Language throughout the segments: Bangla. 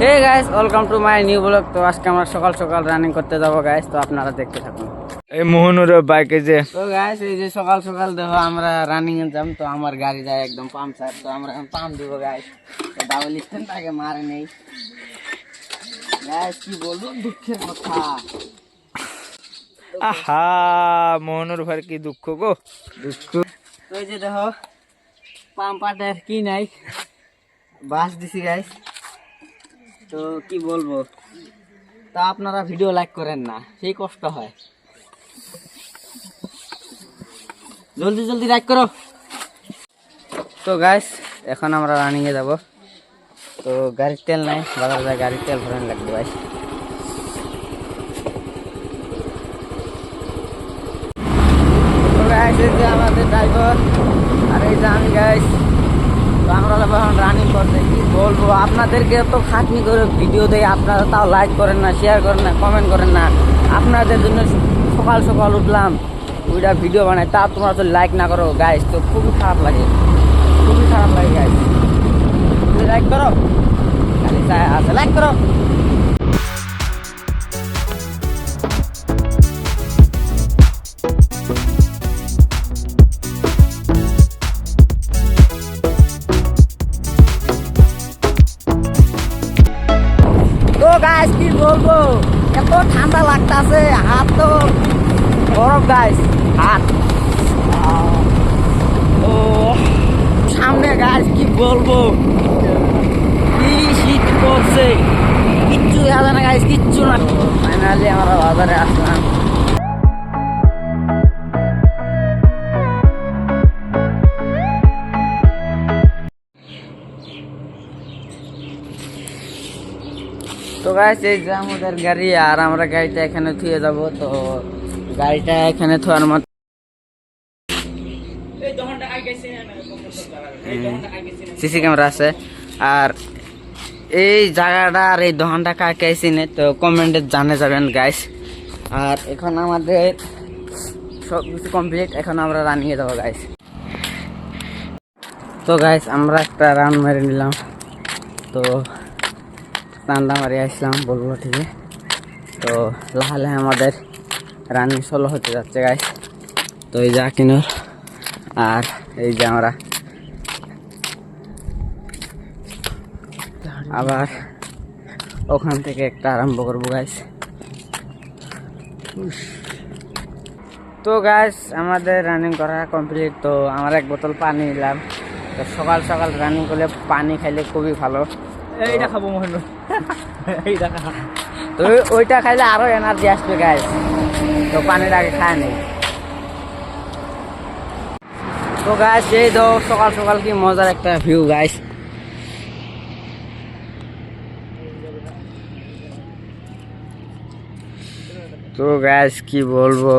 Hey guys, welcome to my new blog. তো আজকে আমরা সকাল সকাল রানিং করতে যাবো গাইস, তো আপনারা দেখতে থাকুন। এই মোহনুর বাইকে যে তো গাইস, এই যে সকাল সকাল দেখো আমরা রানিং এ যাম, তো আমার গাড়ি যায় একদম পাম্পচার, তো আমরা এখন পাম্প দিব গাইস। তো ডাবল স্ট্যান্ড তাকে মারে নেই গাইস, কি বলবো দুঃখের কথা। আহা মোহনুর ভাই কি দুঃখ গো, দুঃখ। তো এই যে দেখো পাম্পাটের কি নাই, বাস দিছি গাইস। তো কি বলবো, তা আপনারা ভিডিও লাইক করেন না, সেই কষ্ট হয়। জলদি জলদি লাইক করো। তো গাইস, এখন আমরা রানিং এ যাব। তো গাড়ির তেল নাই, বাজার যায় গাড়ির তেল ভরান লাগবে গাইস। তো গাইস, এই যে আমাদের ড্রাইভার আর এই যে আমি গাইস। তো আমরা এখন রানিং করতে, কি বলবো আপনাদেরকে, তো খাটনি করে ভিডিও দেয়, আপনারা তাও লাইক করেন না, শেয়ার করেন না, কমেন্ট করেন না। আপনাদের জন্য সকাল সকাল উঠলাম, ওইটা ভিডিও বানাই, তা তোমরা তো লাইক না করো গাইস, তো খুবই খারাপ লাগে, খুবই খারাপ লাগে গাইস। লাইক করো, খালি আছে লাইক করো। তো গাইস, কি বলবো, এত ঠান্ডা লাগতাছে, হাত তো বরফ গাইস, হাত। ও সামনে গাইস, কি বলবো, কি শীত পড়ছে, কিচ্ছু দেখা যায় না গাইস, কিচ্ছু না। ফাইনালি আমরা বাজারে আসলাম। তো গাইস, এই যে আমাদের গাড়ি, আর আমরা গাড়িটা এখানে থুয়ে যাব। তো গাড়িটা এখানে থোয়ার মতো সিসি ক্যামেরা আছে, আর এই জায়গাটা আর এই দোকানটা কাকে চিনে তো কমেন্টে জানে যাবেন গাইস। আর এখন আমাদের সব কিছু কমপ্লিট, এখন আমরা রানিয়ে যাবো গাইস। তো গাইস, আমরা একটা রান মেরে নিলাম, তো রান্না মারি আসলাম বলবো ঠিক। তো লাহালে আমাদের রানিং সোলো হতে যাচ্ছে গাইস। তো এই যে আকিনুর, আর এই যে আমরা আবার ওখান থেকে একটা আরম্ভ করবো গাইস। তো গাইস, আমাদের রানিং করা কমপ্লিট। তো আমার এক বোতল পানি নিলাম, তো সকাল সকাল রানিং করলে পানি খাইলে খুবই ভালো। এইটা খাবো মোহনুর, এইটা খা। তো ওইটা খাইলে আরো এনার্জি আসবে গাইস, তো পানির আগে খায় নেই। তো গাইস, এই তো সকাল সকাল কি মজার একটা ভিউ গাইস। তো গাইস, কি বলবো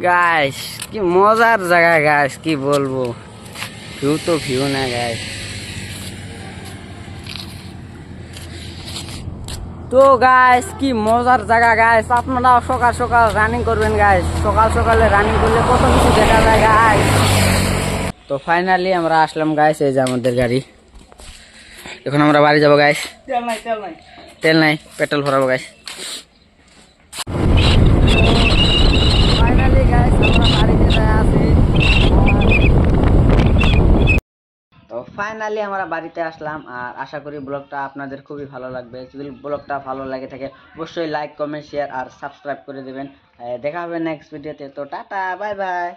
গাইস, কি মজার জায়গা গাইস, কি বলবো, ভিউ তো ভিউ না গাইস। তো গাইস, কি মজার জায়গা গাইস, আপনারা সকাল সকাল রানিং করবেন গাইস, সকাল সকালে রানিং করলে কত কিছু দেখা যায় গাইস। তো ফাইনালি আমরা আসলাম গাইস, এই যে আমাদের গাড়ি। এখন আমরা বাড়ি যাবো গাইস। তেল নাই, পেট্রোল ভরাবো গাইস। ফাইনালি গাইস, আমরা বাড়িতে আছি। তো ফাইনালি আমরা বাড়িতে আসলাম, আর আশা করি ব্লগটা আপনাদের খুবই ভালো লাগবে। যদি ব্লগটা ভালো লাগে থাকে অবশ্যই লাইক, কমেন্ট, শেয়ার আর সাবস্ক্রাইব করে দেবেন। দেখা হবে নেক্সট ভিডিওতে। তো টাটা, বাই বাই।